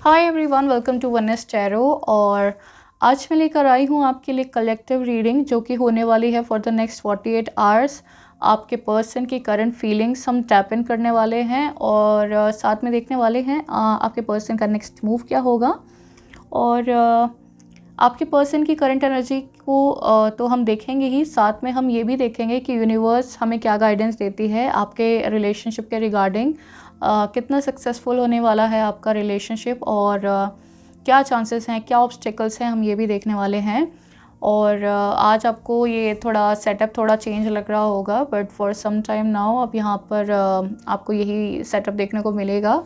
Hi everyone, welcome to oneness tarot. और आज मैं लेकर आई हूँ आपके लिए कलेक्टिव रीडिंग जो कि होने वाली है फॉर द नेक्स्ट 48 आवर्स। आपके पर्सन की करंट फीलिंग्स हम टैप इन करने वाले हैं और साथ में देखने वाले हैं आपके पर्सन का नेक्स्ट मूव क्या होगा। और आपके पर्सन की करंट एनर्जी को तो हम देखेंगे ही, साथ में हम ये भी देखेंगे कि यूनिवर्स हमें क्या गाइडेंस देती है आपके रिलेशनशिप के रिगार्डिंग। कितना सक्सेसफुल होने वाला है आपका रिलेशनशिप और क्या चांसेस हैं, क्या ऑब्स्टेकल्स हैं, हम ये भी देखने वाले हैं। और आज आपको ये थोड़ा सेटअप थोड़ा चेंज लग रहा होगा, but for some time now अब यहाँ पर आपको यही सेटअप देखने को मिलेगा।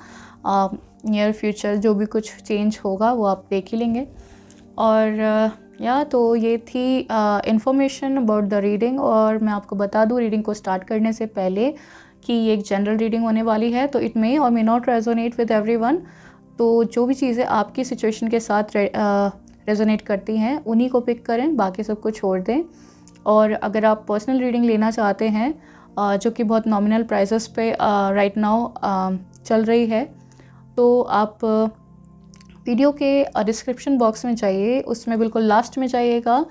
नियर फ्यूचर जो भी कुछ चेंज होगा वो आप देख ही लेंगे। और तो ये थी इन्फॉर्मेशन अबाउट द रीडिंग। और मैं आपको बता दूँ रीडिंग को स्टार्ट करने से पहले कि ये एक जनरल रीडिंग होने वाली है, तो इट मे और may not resonate with everyone. तो जो भी चीज़ें आपकी सिचुएशन के साथ रेजोनेट करती हैं उन्हीं को पिक करें, बाकी सब को छोड़ दें। और अगर आप पर्सनल रीडिंग लेना चाहते हैं जो कि बहुत नॉमिनल प्राइसेस पे राइट नाउ चल रही है, तो आप वीडियो के डिस्क्रिप्शन बॉक्स में जाइए, उसमें बिल्कुल लास्ट में जाइएगा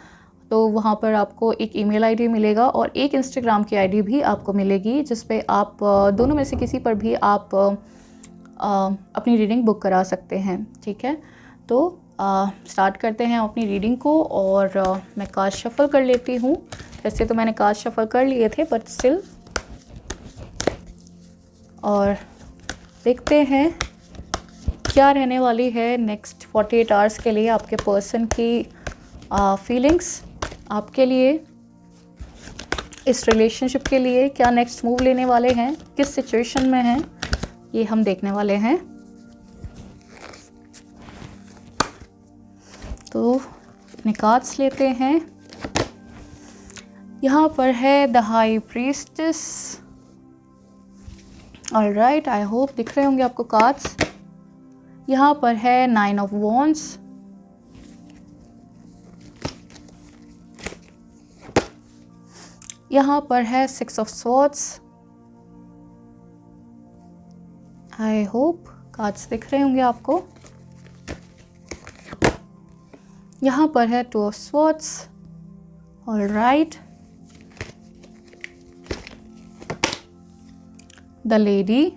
तो वहाँ पर आपको एक ईमेल आईडी मिलेगा और एक इंस्टाग्राम की आईडी भी आपको मिलेगी, जिस पे आप दोनों में से किसी पर भी आप अपनी रीडिंग बुक करा सकते हैं। ठीक है, तो स्टार्ट करते हैं अपनी रीडिंग को। और मैं कार्ड शफल कर लेती हूँ। वैसे तो मैंने कार्ड शफल कर लिए थे बट स्टिल, और देखते हैं क्या रहने वाली है नेक्स्ट 48 आवर्स के लिए आपके पर्सन की फीलिंग्स आपके लिए, इस रिलेशनशिप के लिए क्या नेक्स्ट मूव लेने वाले हैं, किस सिचुएशन में हैं, ये हम देखने वाले हैं। तो अपने कार्ड्स लेते हैं। यहाँ पर है the high priestess. Alright, I hope दिख रहे होंगे आपको कार्ड्स। यहाँ पर है 9 ऑफ वॉन्ड्स। यहाँ पर है 6 of swords. I hope cards दिख रहे होंगे आपको। यहाँ पर है 2 of swords. Alright, the lady,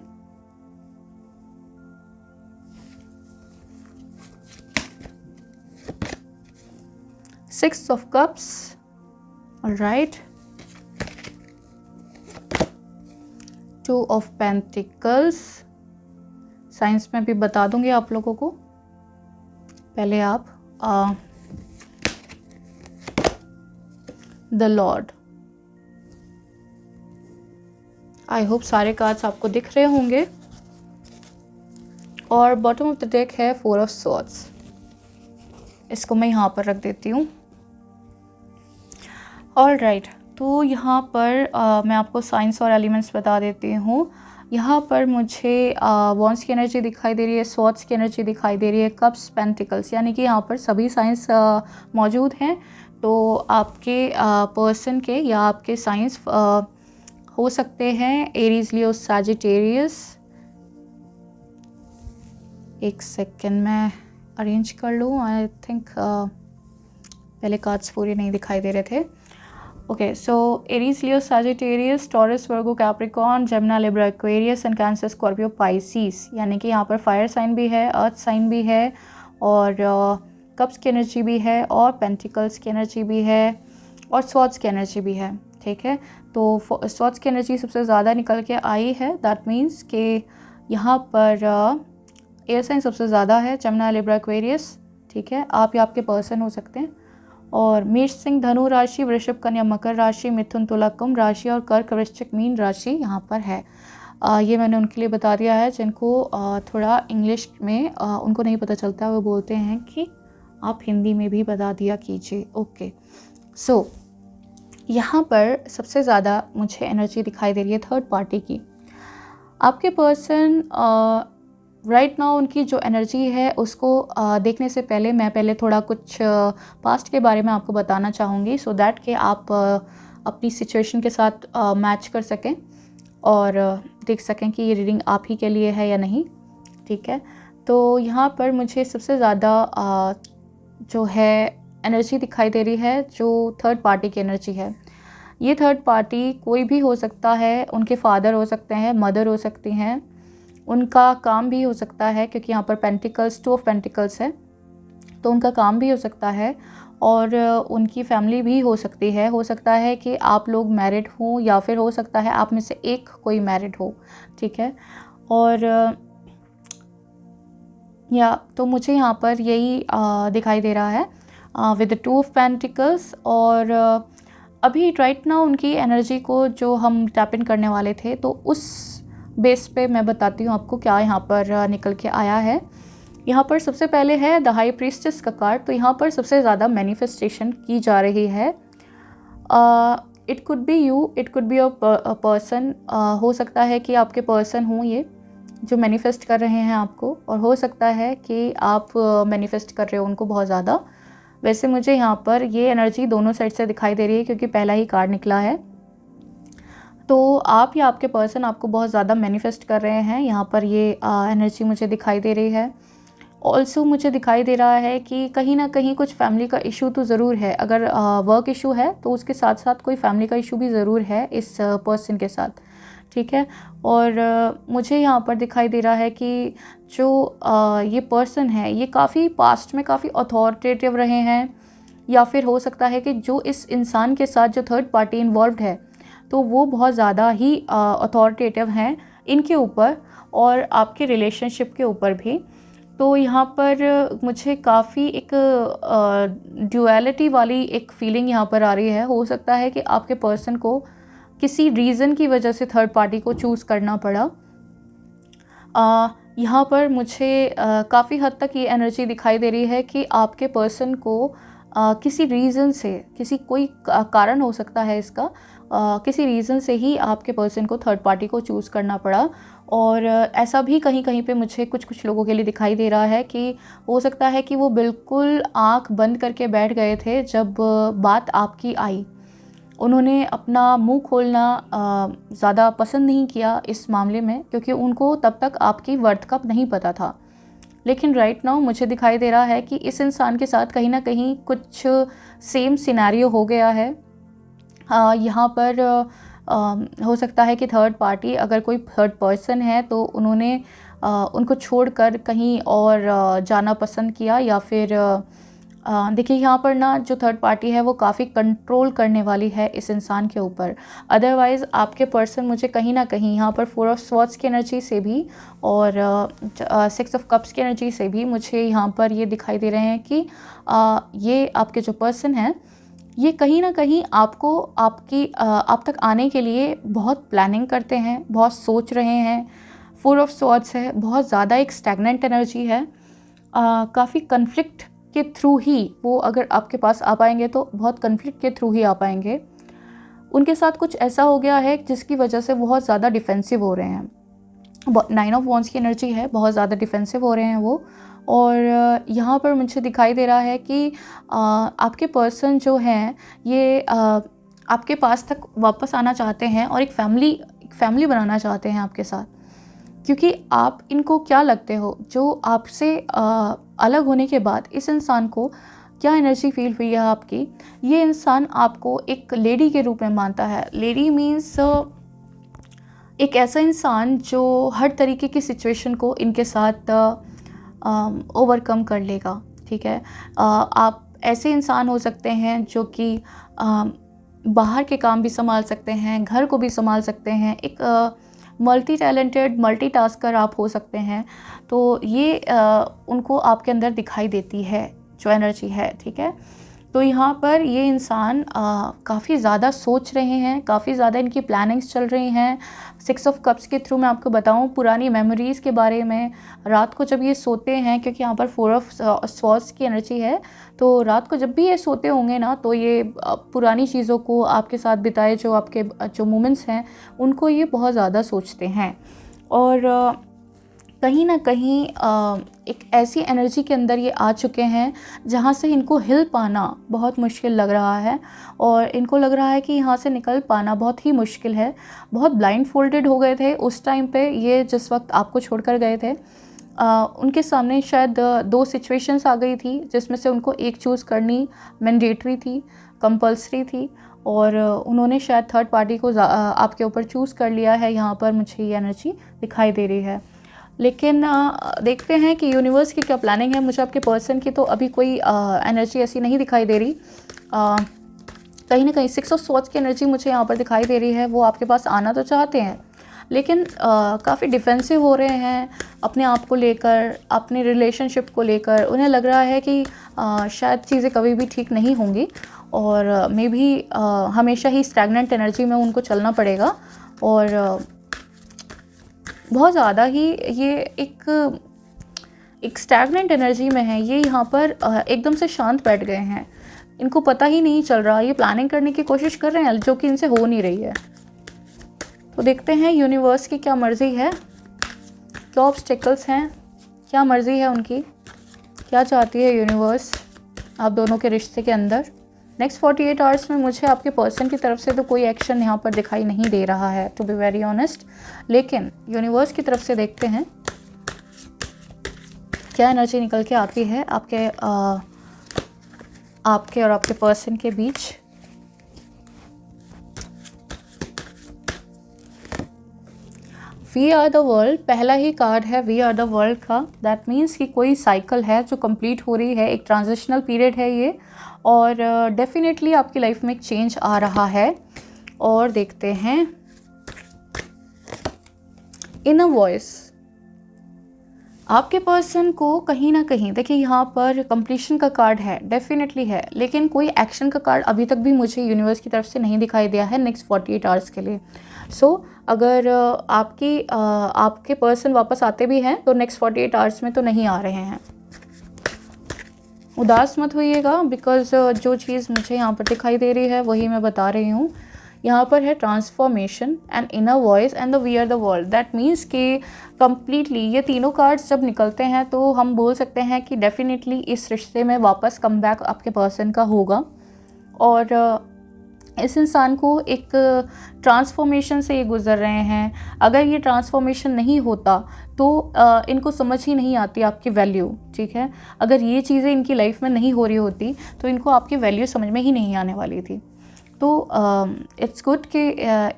Six of Cups. Alright, 2 of Pentacles. Science में भी बता दूंगी आप लोगों को, पहले आप द लॉर्ड। आई होप सारे कार्ड्स आपको दिख रहे होंगे। और बॉटम ऑफ द डेक है 4 ऑफ स्वॉर्ड्स। इसको मैं यहाँ पर रख देती हूँ। ऑलराइट, तो यहाँ पर मैं आपको साइंस और एलिमेंट्स बता देती हूँ। यहाँ पर मुझे वॉन्ड्स की एनर्जी दिखाई दे रही है, स्वॉर्ड्स की एनर्जी दिखाई दे रही है, कप्स, पेंटिकल्स, यानी कि यहाँ पर सभी साइंस मौजूद हैं। तो आपके पर्सन के या आपके साइंस हो सकते हैं एरीज, लियो, सैजिटेरियस। एक सेकेंड मैं अरेंज कर लूँ। आई थिंक पहले कार्ड्स पूरे नहीं दिखाई दे रहे थे। Okay, so Aries, Leo, Sagittarius, taurus, Virgo, Capricorn, Gemini, Libra, Aquarius and cancer, Scorpio, Pisces, यानी कि यहाँ पर फायर साइन भी है, अर्थ साइन भी है, और कप्स की एनर्जी भी है, और पेंटिकल्स की एनर्जी भी है, और स्वॉर्ड्स की एनर्जी भी है। ठीक है, तो स्वॉर्ड्स की एनर्जी सबसे ज़्यादा निकल के आई है। दैट मीन्स कि यहाँ पर एयर साइन सबसे ज़्यादा है, जेमिनी, लिब्रा, एक्वेरियस। ठीक है, आप या आपके पर्सन हो सकते हैं। और मेष, सिंह, धनु राशि, वृषभ, कन्या, मकर राशि, मिथुन, तुला, कुंभ राशि, और कर्क, वृश्चिक, मीन राशि यहाँ पर है। ये मैंने उनके लिए बता दिया है जिनको थोड़ा इंग्लिश में उनको नहीं पता चलता, वो बोलते हैं कि आप हिंदी में भी बता दिया कीजिए। ओके, सो यहाँ पर सबसे ज़्यादा मुझे एनर्जी दिखाई दे रही है थर्ड पार्टी की। आपके पर्सन राइट नाउ उनकी जो एनर्जी है उसको देखने से पहले मैं पहले थोड़ा कुछ पास्ट के बारे में आपको बताना चाहूँगी, सो दैट कि आप अपनी सिचुएशन के साथ मैच कर सकें और देख सकें कि ये रीडिंग आप ही के लिए है या नहीं। ठीक है, तो यहाँ पर मुझे सबसे ज़्यादा जो है एनर्जी दिखाई दे रही है, जो थर्ड पार्टी की एनर्जी है। ये थर्ड पार्टी कोई भी हो सकता है, उनके फादर हो सकते हैं, मदर हो सकती हैं, उनका काम भी हो सकता है, क्योंकि यहाँ पर पेंटिकल्स, 2 ऑफ पेंटिकल्स है, तो उनका काम भी हो सकता है और उनकी फैमिली भी हो सकती है। हो सकता है कि आप लोग मैरिड हों या फिर हो सकता है आप में से एक कोई मैरिड हो, ठीक है। और तो मुझे यहाँ पर यही दिखाई दे रहा है विद 2 ऑफ पेंटिकल्स। और अभी राइट नाउ उनकी एनर्जी को जो हम टैप इन करने वाले थे, तो उस बेस पे मैं बताती हूँ आपको क्या यहाँ पर निकल के आया है। यहाँ पर सबसे पहले है द हाई प्रीस्टेस का कार्ड। तो यहाँ पर सबसे ज़्यादा मैनिफेस्टेशन की जा रही है। It could be you, it could be a person. हो सकता है कि आपके पर्सन हों ये जो मैनिफेस्ट कर रहे हैं आपको, और हो सकता है कि आप मैनिफेस्ट कर रहे हो उनको बहुत ज़्यादा। वैसे मुझे यहाँ पर ये एनर्जी दोनों साइड से दिखाई दे रही है, क्योंकि पहला ही कार्ड निकला है। तो आप या आपके पर्सन आपको बहुत ज़्यादा मैनिफेस्ट कर रहे हैं, यहाँ पर ये एनर्जी मुझे दिखाई दे रही है। ऑल्सो मुझे दिखाई दे रहा है कि कहीं ना कहीं कुछ फैमिली का इशू तो ज़रूर है। अगर वर्क इशू है तो उसके साथ साथ कोई फैमिली का इशू भी ज़रूर है इस पर्सन के साथ, ठीक है। और मुझे यहाँ पर दिखाई दे रहा है कि जो ये पर्सन है ये काफ़ी पास्ट में काफ़ी अथॉरिटेटिव रहे हैं, या फिर हो सकता है कि जो इस इंसान के साथ जो थर्ड पार्टी इन्वॉल्व्ड है, तो वो बहुत ज़्यादा ही अथॉरिटेटिव हैं इनके ऊपर और आपके रिलेशनशिप के ऊपर भी। तो यहाँ पर मुझे काफ़ी एक ड्यूअलिटी वाली एक फीलिंग यहाँ पर आ रही है। हो सकता है कि आपके पर्सन को किसी रीज़न की वजह से थर्ड पार्टी को चूज़ करना पड़ा। यहाँ पर मुझे काफ़ी हद तक ये एनर्जी दिखाई दे रही है कि आपके पर्सन को किसी रीज़न से, किसी कोई कारण हो सकता है इसका, किसी रीज़न से ही आपके पर्सन को थर्ड पार्टी को चूज़ करना पड़ा। और ऐसा भी कहीं कहीं पे मुझे कुछ लोगों के लिए दिखाई दे रहा है कि हो सकता है कि वो बिल्कुल आँख बंद करके बैठ गए थे जब बात आपकी आई। उन्होंने अपना मुंह खोलना ज़्यादा पसंद नहीं किया इस मामले में, क्योंकि उनको तब तक आपकी वर्थ का नहीं पता था। लेकिन राइट नाउ मुझे दिखाई दे रहा है कि इस इंसान के साथ कहीं ना कहीं कुछ सेम सिनेरियो हो गया है। यहाँ पर हो सकता है कि थर्ड पार्टी, अगर कोई थर्ड पर्सन है तो उन्होंने उनको छोड़कर कहीं और जाना पसंद किया, या फिर देखिए यहाँ पर ना जो थर्ड पार्टी है वो काफ़ी कंट्रोल करने वाली है इस इंसान के ऊपर। अदरवाइज़ आपके पर्सन मुझे कहीं ना कहीं यहाँ पर 4 ऑफ स्वॉर्ड्स की एनर्जी से भी और 6 ऑफ कप्स की एनर्जी से भी मुझे यहाँ पर ये दिखाई दे रहे हैं कि ये आपके जो पर्सन हैं ये कहीं ना कहीं आपको आप तक आने के लिए बहुत प्लानिंग करते हैं, बहुत सोच रहे हैं। 4 ऑफ स्वॉर्ड्स है, बहुत ज़्यादा एक स्टैग्नेंट एनर्जी है। काफ़ी कन्फ्लिक्ट के थ्रू ही वो अगर आपके पास आ पाएंगे तो बहुत कन्फ्लिक्ट के थ्रू ही आ पाएंगे। उनके साथ कुछ ऐसा हो गया है जिसकी वजह से बहुत ज़्यादा डिफेंसिव हो रहे हैं। 9 ऑफ वॉन्ड्स की एनर्जी है, बहुत ज़्यादा डिफेंसिव हो रहे हैं वो। और यहाँ पर मुझे दिखाई दे रहा है कि आपके पर्सन जो हैं ये आपके पास तक वापस आना चाहते हैं और एक फैमिली बनाना चाहते हैं आपके साथ, क्योंकि आप इनको क्या लगते हो, जो आपसे अलग होने के बाद इस इंसान को क्या एनर्जी फील हुई है आपकी। ये इंसान आपको एक लेडी के रूप में मानता है। लेडी मीन्स एक ऐसा इंसान जो हर तरीके की सिचुएशन को इनके साथ ओवरकम कर लेगा, ठीक है। आप ऐसे इंसान हो सकते हैं जो कि बाहर के काम भी संभाल सकते हैं, घर को भी संभाल सकते हैं, एक मल्टी टैलेंटेड मल्टीटास्कर आप हो सकते हैं। तो ये उनको आपके अंदर दिखाई देती है जो एनर्जी है, ठीक है। तो यहाँ पर ये इंसान काफ़ी ज़्यादा सोच रहे हैं, काफ़ी ज़्यादा इनकी प्लानिंग्स चल रही हैं। 6 ऑफ कप्स के थ्रू मैं आपको बताऊँ पुरानी मेमोरीज़ के बारे में। रात को जब ये सोते हैं, क्योंकि यहाँ पर 4 ऑफ स्वॉर्ड्स की एनर्जी है, तो रात को जब भी ये सोते होंगे ना, तो ये पुरानी चीज़ों को आपके साथ बिताए जो आपके जो मोमेंट्स हैं उनको ये बहुत ज़्यादा सोचते हैं। और कहीं ना कहीं एक ऐसी एनर्जी के अंदर ये आ चुके हैं जहाँ से इनको हिल पाना बहुत मुश्किल लग रहा है, और इनको लग रहा है कि यहाँ से निकल पाना बहुत ही मुश्किल है। बहुत ब्लाइंड फोल्डेड हो गए थे उस टाइम पे ये जिस वक्त आपको छोड़कर गए थे। उनके सामने शायद दो सिचुएशंस आ गई थी जिसमें से उनको एक चूज़ करनी मैंडेटरी थी, कंपल्सरी थी, और उन्होंने शायद थर्ड पार्टी को आपके ऊपर चूज़ कर लिया है। यहाँ पर मुझे ये एनर्जी दिखाई दे रही है। लेकिन देखते हैं कि यूनिवर्स की क्या प्लानिंग है। मुझे आपके पर्सन की तो अभी कोई एनर्जी ऐसी नहीं दिखाई दे रही। कहीं ना कहीं 6 ऑफ स्वॉर्ड्स की एनर्जी मुझे यहाँ पर दिखाई दे रही है। वो आपके पास आना तो चाहते हैं, लेकिन काफ़ी डिफेंसिव हो रहे हैं अपने आप को लेकर, अपने रिलेशनशिप को लेकर। उन्हें लग रहा है कि शायद चीज़ें कभी भी ठीक नहीं होंगी, और मे भी हमेशा ही स्टैग्नेंट एनर्जी में उनको चलना पड़ेगा, और बहुत ज़्यादा ही ये एक स्टैग्नेंट एनर्जी में है। ये यहाँ पर एकदम से शांत बैठ गए हैं। इनको पता ही नहीं चल रहा, ये प्लानिंग करने की कोशिश कर रहे हैं जो कि इनसे हो नहीं रही है। तो देखते हैं यूनिवर्स की क्या मर्ज़ी है, क्या ऑब्स्टेकल्स हैं, क्या मर्ज़ी है उनकी, क्या चाहती है यूनिवर्स आप दोनों के रिश्ते के अंदर। नेक्स्ट 48 आवर्स में मुझे आपके पर्सन की तरफ से तो कोई एक्शन यहाँ पर दिखाई नहीं दे रहा है, टू बी वेरी ऑनेस्ट। लेकिन यूनिवर्स की तरफ से देखते हैं क्या एनर्जी निकल के आती है आपके और आपके पर्सन के बीच। वी आर द वर्ल्ड, पहला ही कार्ड है वी आर द वर्ल्ड का। दैट मीन्स कि कोई साइकिल है जो कंप्लीट हो रही है, एक ट्रांजिशनल पीरियड है ये, और डेफिनेटली आपकी लाइफ में एक चेंज आ रहा है। और देखते हैं इनर वॉइस, आपके पर्सन को कहीं ना कहीं, देखिए यहाँ पर कंप्लीशन का कार्ड है, डेफिनेटली है, लेकिन कोई एक्शन का कार्ड अभी तक भी मुझे यूनिवर्स की तरफ से नहीं दिखाई दिया है नेक्स्ट 48 आवर्स के लिए। सो अगर आपके पर्सन वापस आते भी हैं तो नेक्स्ट 48 आवर्स में तो नहीं आ रहे हैं। उदास मत होइएगा, बिकॉज जो चीज़ मुझे यहाँ पर दिखाई दे रही है वही मैं बता रही हूँ। यहाँ पर है transformation and inner voice and the we are the world. That means कि कम्प्लीटली ये तीनों कार्ड्स जब निकलते हैं तो हम बोल सकते हैं कि डेफिनेटली इस रिश्ते में वापस कम बैक आपके पर्सन का होगा, और इस इंसान को एक ट्रांसफॉर्मेशन से ये गुज़र रहे हैं। अगर ये ट्रांसफॉर्मेशन नहीं होता तो इनको समझ ही नहीं आती आपकी वैल्यू, ठीक है। अगर ये चीज़ें इनकी लाइफ में नहीं हो रही होती तो इनको आपकी वैल्यू समझ में ही नहीं आने वाली थी। तो इट्स गुड कि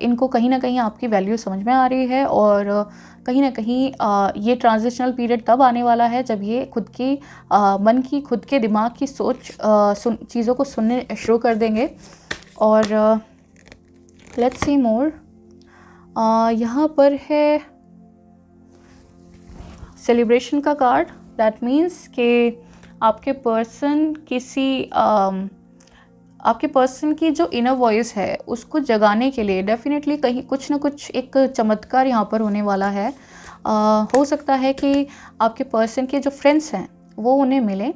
इनको कहीं ना कहीं आपकी वैल्यू समझ में आ रही है, और कहीं ना कहीं ये ट्रांजिशनल पीरियड तब आने वाला है जब ये खुद की मन की, खुद के दिमाग की सोच चीज़ों को सुनने शुरू कर देंगे। और लेट्स सी मोर, यहाँ पर है सेलिब्रेशन का कार्ड। दैट मीन्स कि आपके पर्सन की जो इनर वॉइस है उसको जगाने के लिए डेफिनेटली कहीं कुछ ना कुछ एक चमत्कार यहाँ पर होने वाला है। हो सकता है कि आपके पर्सन के जो फ्रेंड्स हैं वो उन्हें मिलें,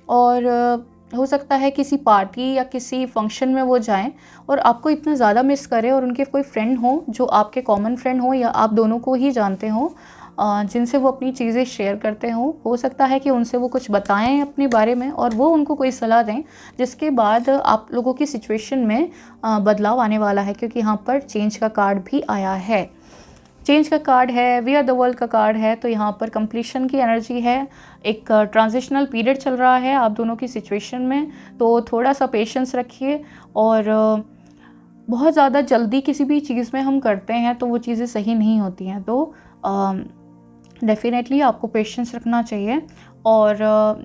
और हो सकता है किसी पार्टी या किसी फंक्शन में वो जाएं और आपको इतना ज़्यादा मिस करें, और उनके कोई फ्रेंड हो जो आपके कॉमन फ्रेंड हो या आप दोनों को ही जानते हो, जिनसे वो अपनी चीज़ें शेयर करते हों। हो सकता है कि उनसे वो कुछ बताएं अपने बारे में और वो उनको कोई सलाह दें, जिसके बाद आप लोगों की सिचुएशन में बदलाव आने वाला है, क्योंकि यहाँ पर चेंज का कार्ड भी आया है। चेंज का कार्ड है, वी आर द वर्ल्ड का कार्ड है, तो यहाँ पर कंप्लीशन की एनर्जी है। एक ट्रांजिशनल पीरियड चल रहा है आप दोनों की सिचुएशन में, तो थोड़ा सा पेशेंस रखिए। और बहुत ज़्यादा जल्दी किसी भी चीज़ में हम करते हैं तो वो चीज़ें सही नहीं होती हैं, तो डेफिनेटली आपको पेशेंस रखना चाहिए। और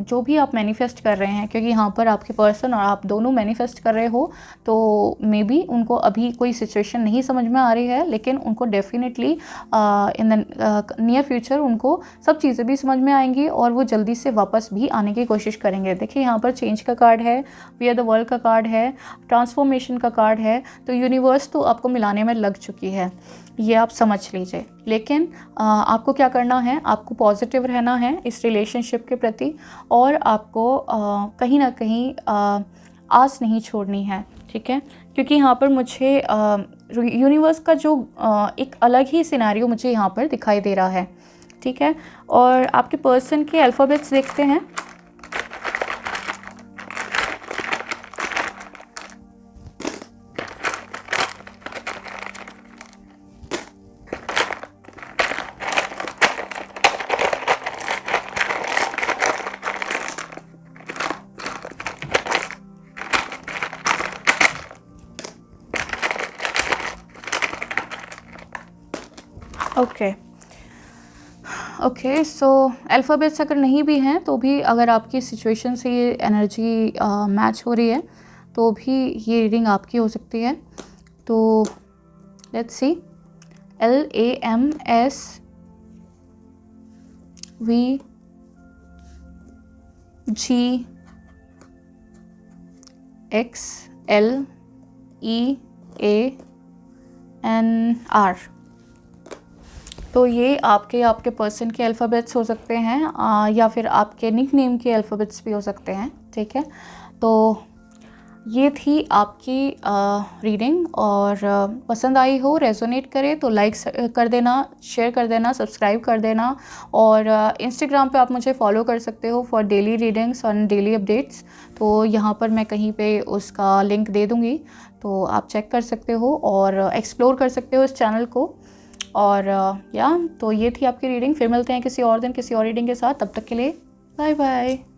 जो भी आप मैनिफेस्ट कर रहे हैं, क्योंकि यहाँ पर आपके पर्सन और आप दोनों मैनिफेस्ट कर रहे हो, तो मे बी उनको अभी कोई सिचुएशन नहीं समझ में आ रही है, लेकिन उनको definitely in the near future उनको सब चीज़ें भी समझ में आएंगी और वो जल्दी से वापस भी आने की कोशिश करेंगे। देखिए यहाँ पर चेंज का कार्ड है, वी आर द वर्ल्ड का कार्ड है, ट्रांसफॉर्मेशन का कार्ड है, तो यूनिवर्स तो आपको मिलाने में लग चुकी है, ये आप समझ लीजिए। लेकिन आपको क्या करना है, आपको पॉजिटिव रहना है इस रिलेशनशिप के प्रति, और आपको कहीं ना कहीं आस नहीं छोड़नी है, ठीक है। क्योंकि यहाँ पर मुझे यूनिवर्स का जो एक अलग ही सिनेरियो मुझे यहाँ पर दिखाई दे रहा है, ठीक है। और आपके पर्सन के अल्फ़ाबेट्स देखते हैं। ओके ओके, सो अल्फ़ाबेट्स अगर नहीं भी हैं तो भी अगर आपकी सिचुएशन से ये एनर्जी मैच हो रही है तो भी ये रीडिंग आपकी हो सकती है। तो लेट्स सी, LAMSVGXLEANR। तो ये आपके पर्सन के अल्फ़ाबेट्स हो सकते हैं या फिर आपके निक नेम के अल्फ़ाबेट्स भी हो सकते हैं, ठीक है। तो ये थी आपकी रीडिंग, और पसंद आई हो, रेजोनेट करे तो लाइक कर देना, शेयर कर देना, सब्सक्राइब कर देना। और इंस्टाग्राम पे आप मुझे फॉलो कर सकते हो फॉर डेली रीडिंग्स और डेली अपडेट्स। तो यहाँ पर मैं कहीं पे उसका लिंक दे दूँगी, तो आप चेक कर सकते हो और एक्सप्लोर कर सकते हो इस चैनल को। और तो ये थी आपकी रीडिंग। फिर मिलते हैं किसी और दिन किसी और रीडिंग के साथ। तब तक के लिए बाय बाय।